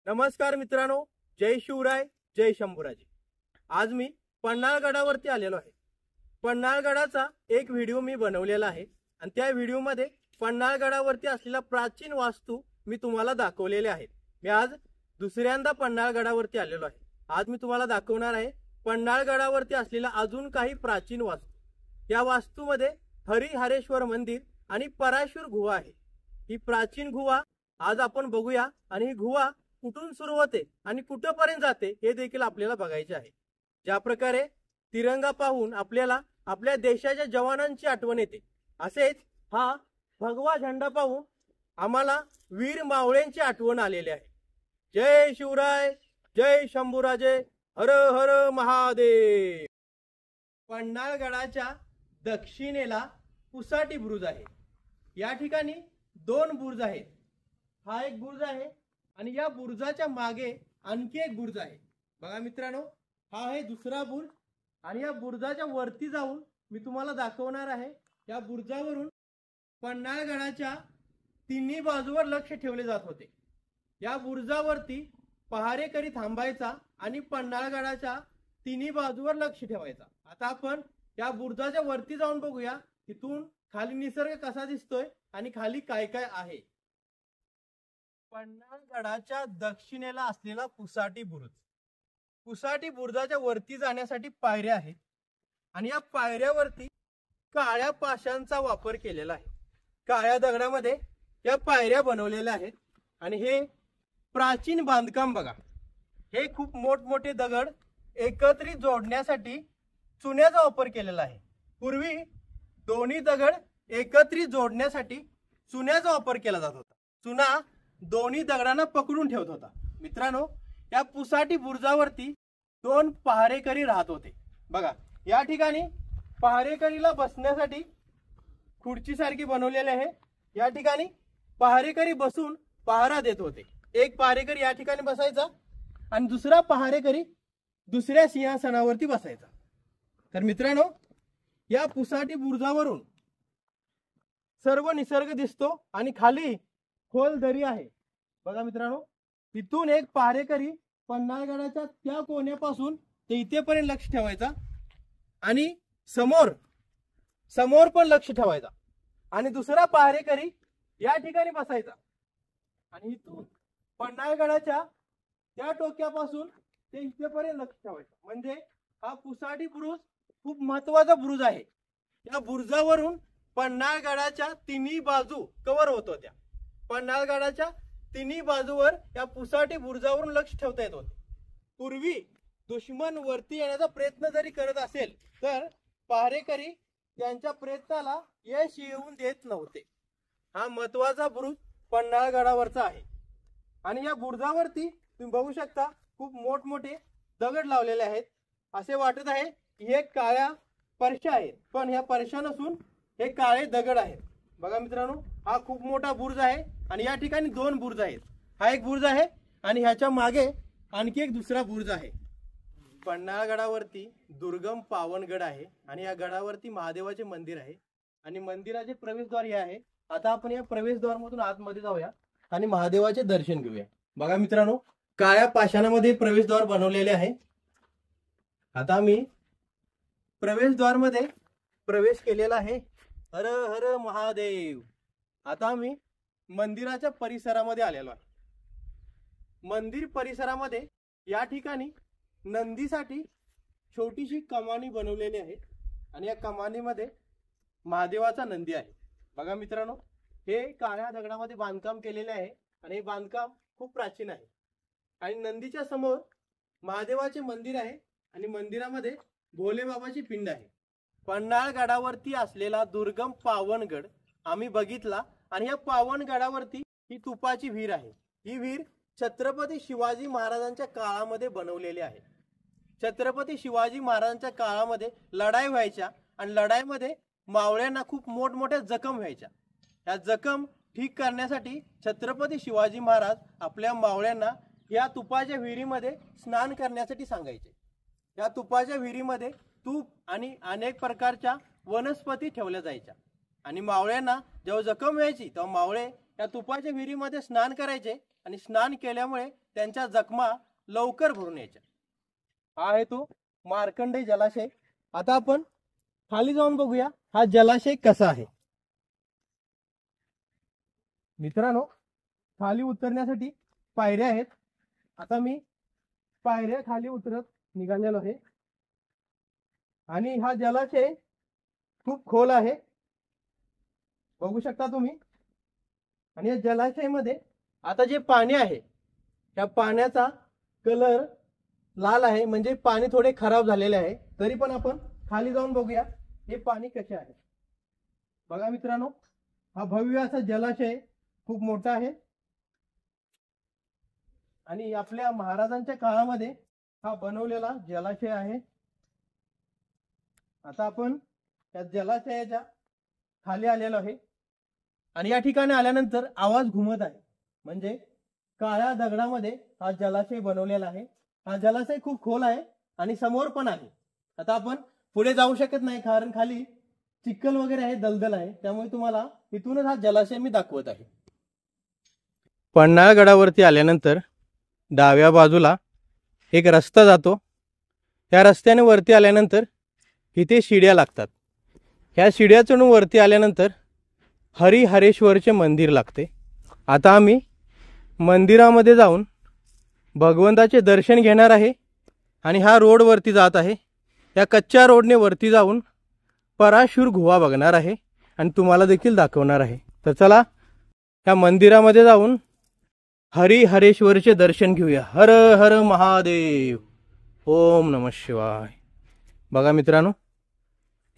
नमस्कार मित्रांनो, जय शिवराय, जय शंभूराजे। आज मी पन्हाळगडावरती आलेलो आहे। पन्हाळगडाचा एक व्हिडिओ मी बनवलेला आहे आणि त्या व्हिडिओमध्ये पन्हाळगडावरती असलेला प्राचीन वास्तू मी तुम्हाला दाखवलेले आहेत। मी आज दुसऱ्यांदा पन्हाळगडावरती आलेलो आहे। आज मी तुम्हाला दाखवणार आहे पन्हाळगडावरती असलेला अजून काही प्राचीन वास्तू। या वास्तूमध्ये हरिहरेश्वर मंदिर आणि पराशर गुहा आहे। ही प्राचीन गुहा आज आपण बघूया आणि ही गुहा कुठून सुरू होते आणि कुठपर्यंत जाते हे देखील आपल्याला बघायचे आहे। ज्या प्रकारे तिरंगा पाहून आपल्याला आपल्या देशाच्या जवानांची आठवण येते, असेच हा भगवा झेंडा पाहून आम्हाला वीर मावळ्यांची आठवण आलेली आहे। जय शिवराय, जय शंभूराजे, हर हर महादेव। पन्हाळगडाच्या दक्षिणेला पुसाटी बुरुज आहे। या ठिकाणी दोन बुरुज आहेत। हा एक बुरुज आहे आणि या बुरुजाच्या मागे आणखी एक बुरुज आहे। बघा मित्रांनो, हा आहे दुसरा बुरुज आणि या बुरुजाच्या वरती जाऊन मी तुम्हाला दाखवणार आहे। या बुरुजावरून पन्हाळगडाच्या तिन्ही बाजूवर लक्ष ठेवले जात होते। या बुरुजावरती पहारेकरी थांबायचा आणि पन्हाळगडाच्या तिन्ही बाजूवर लक्ष ठेवायचा। आता आपण या बुरुजाच्या वरती जाऊन बघूया तिथून खाली निसर्ग कसा दिसतोय आणि खाली काय काय आहे। पन्हाळगडाच्या दक्षिणेला असलेला पुसाटी बुरुज। पुसाटी बुरुजाच्या वरती जाण्यासाठी पायऱ्या आहेत आणि या पायऱ्यावरती काळ्या पाषाणचा वापर केलेला आहे। काळ्या दगडामध्ये या पायऱ्या बनवलेल्या आहेत आणि हे प्राचीन बांधकाम बघा। हे खूप मोठमोठे दगड एकत्रित जोडण्यासाठी चुन्याचा वापर केलेला आहे। पूर्वी दोन्ही दगड एकत्रित जोडण्यासाठी चुन्याचा वापर केला जात होता। चुना दोन्ही दगडांना पकडून ठेवत होता। मित्रांनो, या पुसाटी बुरुजावरती दोन पहारेकरी राहत होते। बघा, या ठिकाणी पहारेकरीला बसण्यासाठी खुर्ची सारखी बनवलेली आहे। या ठिकाणी पहारेकरी बसून पहारा देत होते। एक पहारेकरी या ठिकाणी बसायचा आणि दुसरा पहारेकरी दुसऱ्या सिंहासनावरती बसायचा। तर मित्रांनो, या पुसाटी बुरुजावरून सर्व निसर्ग दिसतो आणि खाली खोल दरी आहे। बघा मित्रांनो, इथून एक पहारेकरी पन्हाळगडाच्या त्या कोण्यापासून ते इथेपर्यंत लक्ष ठेवायचा आणि समोर पण लक्ष ठेवायचा आणि दुसरा पहारेकरी या ठिकाणी बसायचा आणि इथून पन्हाळगडाच्या त्या टोक्यापासून ते इथेपर्यंत लक्ष ठेवायचं। म्हणजे हा पुसाटी बुरुज खूप महत्वाचा बुरुज आहे। या बुरुजावरून पन्हाळगडाच्या तिन्ही बाजू कव्हर होत होत्या। पन्हाळगडाच्या तिन्ही बाजूवर या पुसाटी बुरुजावरून लक्ष ठेवता येत होते। पूर्वी दुश्मन वरती येण्याचा प्रयत्न जरी करत असेल तर पहारेकरी त्यांच्या प्रयत्नाला यश येऊन देत नव्हते। हा महत्वाचा बुरुज पन्हाळगडावरचा आहे आणि या बुरुजावरती तुम्ही बघू शकता खूप मोठमोठे दगड लावलेले आहेत। असे वाटत आहे हे काळ्या परशा आहेत, पण ह्या परशा नसून हे काळे दगड आहेत। बघा मित्रांनो, हा खूप मोठा बुरुज आहे आणि या ठिकाणी दोन बुरुज आहेत। हा एक बुरुज आहे आणि ह्याच्या मागे आणखी एक दुसरा बुरुज आहे। पन्हाळगडावरती दुर्गम पावनगड आहे आणि या गडावरती महादेवाचे मंदिर आहे आणि मंदिराचे प्रवेशद्वार हे आहे। आता आपण या प्रवेशद्वारमधून आतमध्ये जाऊया आणि महादेवाचे दर्शन घेऊया। बघा मित्रांनो, काळ्या पाषाणामध्ये प्रवेशद्वार बनवलेले आहे। आता मी प्रवेशद्वारमध्ये प्रवेश केलेला आहे। हर हर महादेव। आता आम्ही मंदिराच्या परिसरामध्ये आलेलो आहे। मंदिर परिसरामध्ये या ठिकाणी नंदीसाठी छोटीशी कमानी बनवलेली आहे आणि या कमानीमध्ये महादेवाचा नंदी आहे। बघा मित्रांनो, हे काळ्या दगडामध्ये बांधकाम केलेले आहे आणि हे बांधकाम खूप प्राचीन आहे आणि नंदीच्या समोर महादेवाचे मंदिर आहे आणि मंदिरामध्ये भोले बाबाची पिंड आहे। पन्हाळगडावरती असलेला दुर्गम पावनगड आम्ही बघितला आणि या पावनगडावरती ही तुपाची विहीर आहे। ही विहीर छत्रपती शिवाजी महाराजांच्या काळामध्ये बनवलेली आहे। छत्रपती शिवाजी महाराजांच्या काळामध्ये लढाई व्हायच्या आणि लढाईमध्ये मावळ्यांना खूप मोठमोठ्या जखम व्हायच्या। या जखम ठीक करण्यासाठी छत्रपती शिवाजी महाराज आपल्या मावळ्यांना या तुपाच्या विहिरीमध्ये स्नान करण्यासाठी सांगायचे। या तुपाच्या विहिरीमध्ये तूप आणि अनेक प्रकारच्या वनस्पती ठेवल्या जायच्या आणि मावळ्यांना जेव्हा जखम व्हायची तेव्हा मावळे त्या तुपाच्या विहिरीमध्ये स्नान करायचे आणि स्नान केल्यामुळे त्यांच्या जखमा लवकर भरून यायच्या. हा आहे तो मार्कंडेय जलाशय. आता आपण खाली जाऊन बघूया हा जलाशय कसा आहे. मित्रांनो, खाली उतरण्यासाठी पायऱ्या आहेत. आता मी पायऱ्या खाली उतरत निघालेलो आहे आणि हा जलाशय खूप खोल आहे, बघू शकता तुम्ही. आणि या जलाशयामध्ये आता जे पाणी आहे त्या पाण्याचा कलर लाल आहे, म्हणजे पाणी थोडे खराब झालेले आहे. तरी पण आपण खाली जाऊन बघूया हे पाणी कसे आहे. बघा मित्रांनो, हा भव्य असा जलाशय खूप मोठा आहे आणि आपल्या महाराजांच्या काळामध्ये हा बनवलेला जलाशय आहे. आता आपण या जलाशयाच्या खाली आलेलो आहे आणि या ठिकाणी आल्यानंतर आवाज घुमत आहे, म्हणजे काळ्या दगडामध्ये हा जलाशय बनवलेला आहे. हा जलाशय खूप खोल आहे आणि समोर पण आहे. आता आपण पुढे जाऊ शकत नाही कारण खाली चिखल वगैरे आहे, दलदल आहे, त्यामुळे तुम्हाला इथूनच हा जलाशय मी दाखवत आहे. पन्हाळगडावरती आल्यानंतर डाव्या बाजूला एक रस्ता जातो. त्या रस्त्याने वरती आल्यानंतर इथे शिड्या लागतात. ह्या शिड्या चढून वरती आल्यानंतर हरिहरेश्वरचे मंदिर लागते. आता आम्ही मंदिरामध्ये जाऊन भगवंताचे दर्शन घेणार आहे आणि हा रोड वरती जात आहे. या कच्च्या रोडने वरती जाऊन पराशूर गुहा बघणार आहे आणि तुम्हाला देखील दाखवणार आहे. तर चला या मंदिरामध्ये जाऊन हरिहरेश्वरचे दर्शन घेऊया. हर हर महादेव, ओम नमः शिवाय. बघा मित्रांनो,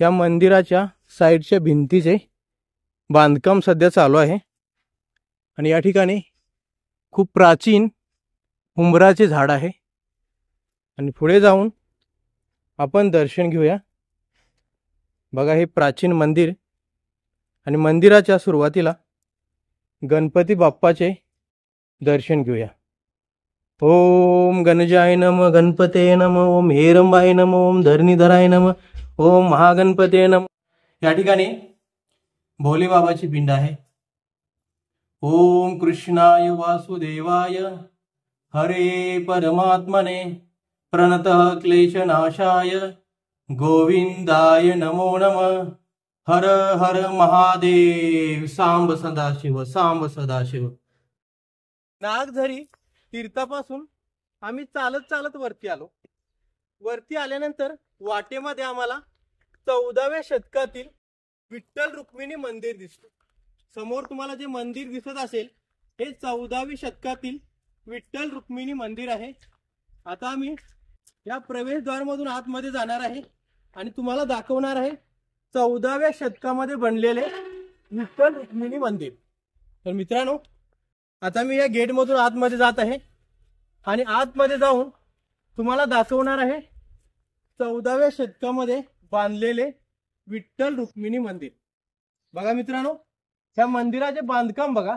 या मंदिराच्या साईडच्या भिंतीचे बांधकाम सध्या चालू आहे आणि या ठिकाणी खूप प्राचीन उंबराचे झाड आहे आणि पुढे जाऊन आपण दर्शन घेऊया. बघा हे प्राचीन मंदिर आणि मंदिराच्या सुरुवातीला गणपती बाप्पाचे दर्शन घेऊया. ओम गणजाय नम, गणपते नम, ओम हेरंबाय नम, ओम धरणीधराय नम, ओम महागणपते नम. या ठिकाणी भोले बाबाची पिंड आहे. ओम कृष्णाय वासुदेवाय हरे परमात्मने प्रणतः क्लेशनाशाय गोविंदाय नमो नमः. हर हर महादेव. सांब सदाशिव, सांब सदाशिव. नागझरी तीर्थापासून आम्ही चालत चालत वरती आलो. वरती आल्यानंतर वाटेमध्ये आम्हाला 14व्या शतकातील विठ्ठल रुक्मिणी मंदिर दिसतो. समोर तुम्हाला जे मंदिर दिसत असेल हे 14वी शतकातील विठ्ठल रुक्मिणी मंदिर आहे. आता आम्ही या प्रवेशद्वारमधून आतमध्ये जाणार आहे आणि तुम्हाला दाखवणार आहे 14व्या शतकामध्ये बनलेले विठ्ठल रुक्मिणी मंदिर. तर मित्रांनो, आता मी या गेटमधून आतमध्ये जात आहे आणि आतमध्ये जाऊन तुम्हाला दाखवणार आहे 14व्या शतकामध्ये बांधलेले विठ्ठल रुक्मिणी मंदिर. बघा मित्रांनो, ह्या मंदिराचे बांधकाम बघा.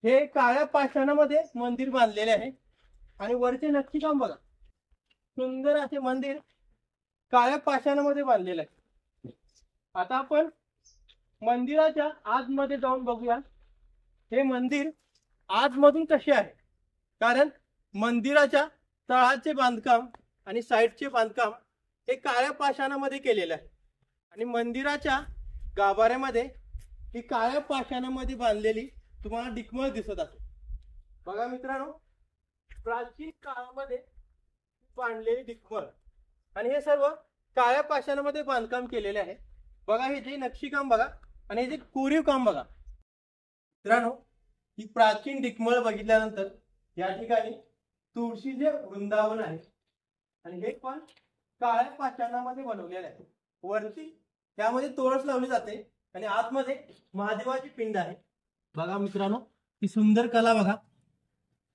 हे काळ्या पाषाणामध्ये मंदिर बांधलेले आहे आणि वरचे नक्षीकाम बघा. सुंदर असे मंदिर काळ्या पाषाणामध्ये बांधलेले आहे. आता आपण मंदिराच्या आतमध्ये जाऊन बघूया हे मंदिर आतमधून कसे आहे. कारण मंदिराच्या तळाचे बांधकाम आणि साईडचे बांधकाम हे काळ्या पाषाणामध्ये केलेले आहे आणि मंदिराच्या गाभाऱ्यामध्ये ही काळ्या पाषाणामध्ये बांधलेली तुम्हाला डिकमळ दिसत असेल. बघा मित्रांनो, प्राचीन काळामध्ये बांधलेली डिकमळ आणि हे सर्व काळ्या पाषाणामध्ये बांधकाम केलेले आहे. बघा हे जे नक्षीकाम बघा आणि हे जे कोरीव काम बघा. मित्रांनो, ही प्राचीन डिकमळ बघितल्यानंतर या ठिकाणी तुळशीचे वृंदावन आहे आणि हे पण काळ्या पाषाणामध्ये बनवलेले आहे. वरती त्यामध्ये तुळस लावली जाते आणि आतमध्ये महादेवाची पिंड आहे. बघा मित्रांनो, ही सुंदर कला बघा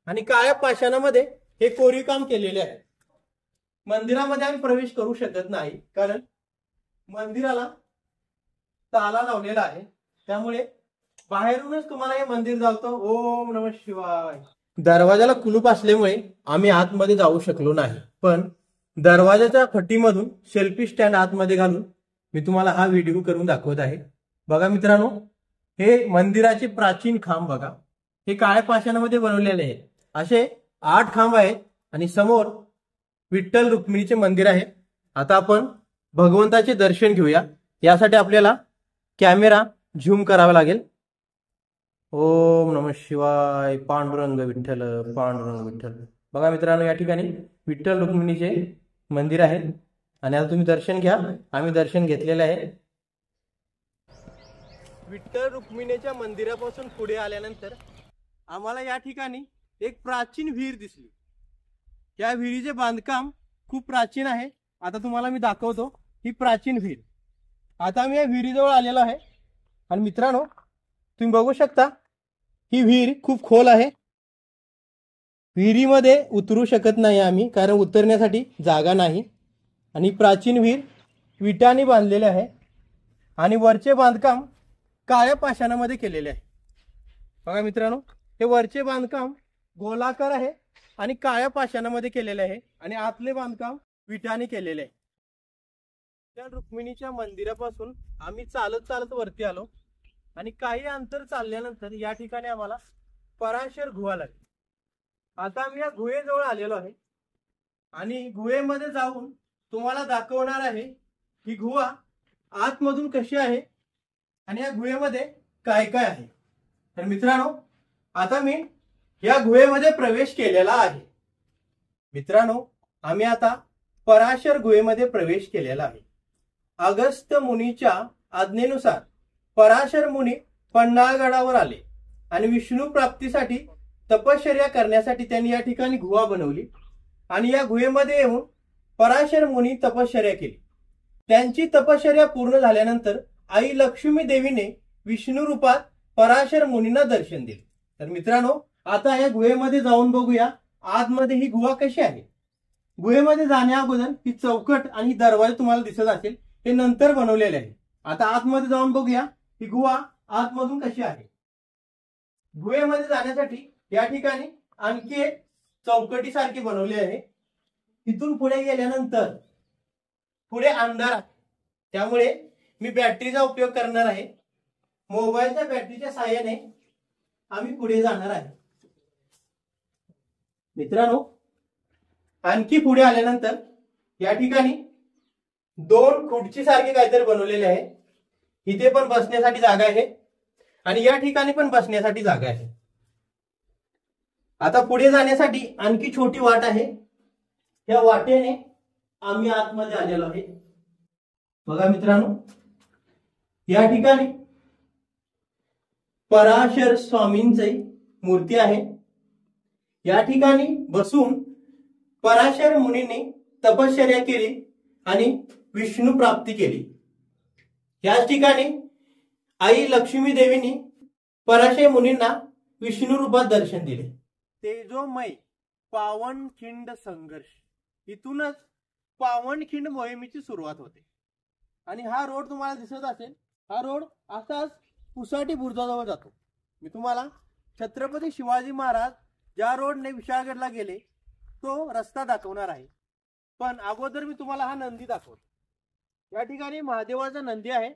आणि काळ्या पाषाणामध्ये हे कोरीव काम केलेले आहे. मंदिरामध्ये आम्ही प्रवेश करू शकत नाही कारण मंदिराला ताला लावलेला आहे, त्यामुळे बाहेरूनच तुम्हाला हे मंदिर जातो. ओम नमः शिवाय. दरवाजाला कुलूप असल्यामुळे आम्ही आतमध्ये जाऊ शकलो नाही, पण दरवाजाच्या फटीमधून सेल्फी स्टँड आतमध्ये घालून मी तुम्हाला हा व्हिडिओ करून दाखवत आहे. बघा मित्रांनो, हे मंदिराचे प्राचीन खांब बघा, हे काळ्या पाषाणामध्ये बनवलेले आहे. असे 8 खांब आहेत आणि समोर विठ्ठल रुक्मिणीचे मंदिर आहे. आता आपण भगवंताचे दर्शन घेऊया. यासाठी आपल्याला कॅमेरा झूम करावा लागेल. ओम नमः शिवाय. पांडुरंग विठ्ठल, पांडुरंग विठ्ठल. बघा मित्रांनो, या ठिकाणी विठ्ठल रुक्मिणीचे मंदिर आहे आणि आता तुम्ही दर्शन घ्या. आम्ही दर्शन घेतलेले आहे. विठ्ठल रुक्मिणीच्या मंदिरापासून पुढे आल्यानंतर आम्हाला या ठिकाणी एक प्राचीन विहीर दिसली. या विहिरीचे बांधकाम खूप प्राचीन आहे. आता तुम्हाला मी दाखवतो ही प्राचीन विहीर. आता मी या विहिरीजवळ आलेलो आहे आणि मित्रांनो, तुम्ही बघू शकता ही विहीर खूप खोल आहे. विहिरीमध्ये उतरू शकत नाही आम्ही, कारण उतरण्यासाठी जागा नाही. आणि प्राचीन विहीर विटांनी बांधलेले आहे आणि वरचे बांधकाम काळ्या पाषाणामध्ये केलेले आहे. बघा मित्रांनो, हे वरचे बांधकाम गोलाकार आहे आणि काळ्या पाषाणामध्ये केलेले आहे आणि आतले बांधकाम विटांनी केलेले आहे. त्या रुक्मिणीच्या मंदिरापासून आम्ही चालत चालत वरती आलो आणि काही अंतर चालल्यानंतर या ठिकाणी आम्हाला पराशर गुहा लागली. आता आम्ही या गुहेजवळ आलेलो आहे आणि गुहेमध्ये जाऊन तुम्हाला दाखवणार आहे ही गुहा आतमधून कशी आहे आणि या गुहेमध्ये काय काय आहे. तर मित्रांनो, आता मी या गुहेमध्ये प्रवेश केलेला आहे. मित्रांनो, आम्ही आता पराशर गुहेमध्ये प्रवेश केलेला आहे. अगस्त्य मुनीच्या आज्ञेनुसार पराशर मुनी पन्हाळगडावर आले आणि विष्णू प्राप्तीसाठी तपश्चर्या करण्यासाठी त्यांनी या ठिकाणी गुहा बनवली आणि या गुहेमध्ये येऊन पराशर मुनी तपश्चर्या केली. त्यांची तपश्चर्या पूर्ण झाल्यानंतर आई लक्ष्मी देवीने विष्णू रूपात पराशर मुनींना दर्शन दिले. तर मित्रांनो, आता या गुहेमध्ये जाऊन बघूया आतमध्ये ही गुहा कशी आहे. गुहेमध्ये जाण्या अगोदर ही चौकट आणि दरवाजा तुम्हाला दिसत असेल, हे नंतर बनवलेले आहे. आता आतमध्ये जाऊन बघूया ही गुहा आतमधून कशी आहे. गुहेमध्ये जाण्यासाठी या ठिकाणी आणखी एक चौकटी सारखी बनवली आहे. इथून पुढे गेल्यानंतर पुढे अंधार आहे, त्यामुळे मी बॅटरीचा उपयोग करणार आहे. मोबाईलच्या बॅटरीच्या साहाय्याने आम्ही पुढे जाणार आहे. मित्रांनो, आणखी पुढे आल्यानंतर या ठिकाणी 2 खुर्ची सारखे काहीतरी बनवलेले आहे. इथे पण बसण्यासाठी जागा आहे आणि या ठिकाणी पण बसण्यासाठी जागा आहे. आता पुढे जाण्यासाठी आणखी छोटी वाट आहे. या वाटेने आम्ही आतमध्ये आलेलो आहे. बघा मित्रांनो, या ठिकाणी पराशर स्वामींची मूर्ती आहे. या ठिकाणी बसून पराशर मुनींनी तपश्चर्या केली आणि विष्णू प्राप्ती केली. याच ठिकाणी आई लक्ष्मी देवीने पराशर मुनींना विष्णू रूपात दर्शन दिले. तेजोमय पावनखिंड संघर्ष, इथूनच पावनखिंड मोहिमेची सुरुवात होते. आणि हा रोड तुम्हाला दिसत असेल, हा रोड असाच पुसाटी बुरुजाजवळ जातो. मी तुम्हाला छत्रपती शिवाजी महाराज ज्या रोडने विशाळगडला गेले तो रस्ता दाखवणार आहे. पण अगोदर मी तुम्हाला हा नंदी दाखवतो. या ठिकाणी महादेवाचा नंदी आहे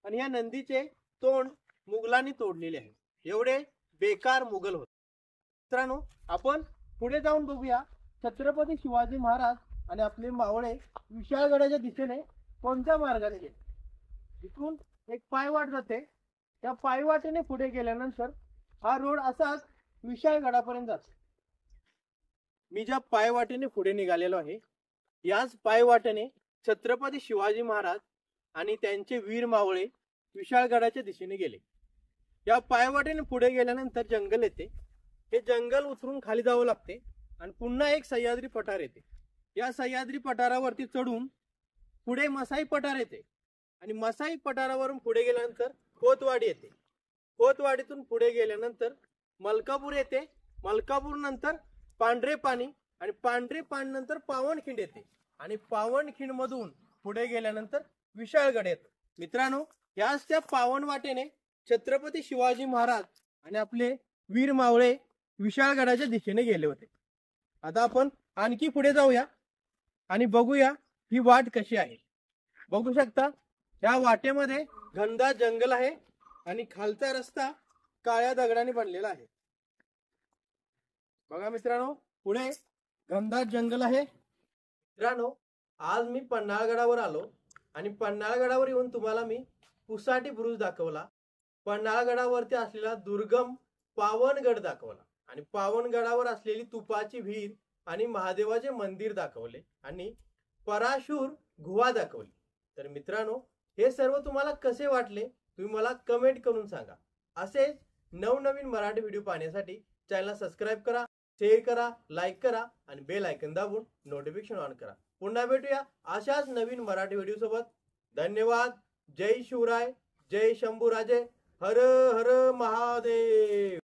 आणि या नंदीचे तोंड मुघलांनी तोडलेले आहे. एवढे बेकार मुघल होते. मित्रांनो, आपण पुढे जाऊन बघूया छत्रपती शिवाजी महाराज आणि आपले मावळे विशाळगडाच्या दिशेने कोणत्या मार्गाने गेले. इथून एक पायवाट जाते. त्या पायवाटेने पुढे गेल्यानंतर हा रोड असाच विशाळगडापर्यंत जातो. मी ज्या पायवाटेने पुढे निघालेलो आहे, याच पायवाटेने छत्रपती शिवाजी महाराज आणि त्यांचे वीर मावळे विशाळगडाच्या दिशेने गेले. या पायवाटेने पुढे गेल्यानंतर जंगल येते. हे जंगल उतरून खाली जावं लागते आणि पुन्हा एक सह्याद्री पठार येते. या सह्याद्री पठारावरती चढून पुढे मसाई पठार येते आणि मसाई पठारावरून पुढे गेल्यानंतर कोतवाडी येते. कोतवाडीतून पुढे गेल्यानंतर मलकापूर येते. मलकापूर नंतर पांढरे पाणी आणि पांढरे पाणी नंतर पावनखिंड येते आणि पावनखिंड मधून पुढे गेल्यानंतर विशाळगड येतो. मित्रांनो, याच त्या पावन वाटेने छत्रपती शिवाजी महाराज आणि आपले वीर मावळे विशाळगडाच्या दिशेने गेले होते. आता आपण आणखी पुढे जाऊया आणि बघूया ही वाट कशी आहे. बघू शकता या वाटेमध्ये घनदाट जंगल आहे आणि खालचा रस्ता काळ्या दगडाने बनलेला आहे. बघा मित्रांनो, पुढे घनदाट जंगल आहे. मित्रांनो, आज मी पन्हाळगडावर आलो आणि पन्हाळगडावर येऊन तुम्हाला मी पुसाटी बुरुज दाखवला, पन्हाळगडावरती असलेला दुर्गम पावनगड दाखवला आणि पावनगडावर असलेली तुपाची विहीर आणि महादेवाचे मंदिर दाखवले आणि पराशूर गुहा दाखवली. तर मित्रांनो, हे सर्व तुम्हाला कसे वाटले तुम्ही मला कमेंट करून सांगा. असेच नवनवीन मराठी व्हिडिओ पाहण्यासाठी चॅनलला सबस्क्राईब करा, शेअर करा, लाईक करा आणि बेल आयकॉन दाबून नोटिफिकेशन ऑन करा. पुन्हा भेटूया अशाच नवीन मराठी व्हिडिओ सोबत. धन्यवाद. जय शिवराय, जय शंभूराजे, हर हर महादेव.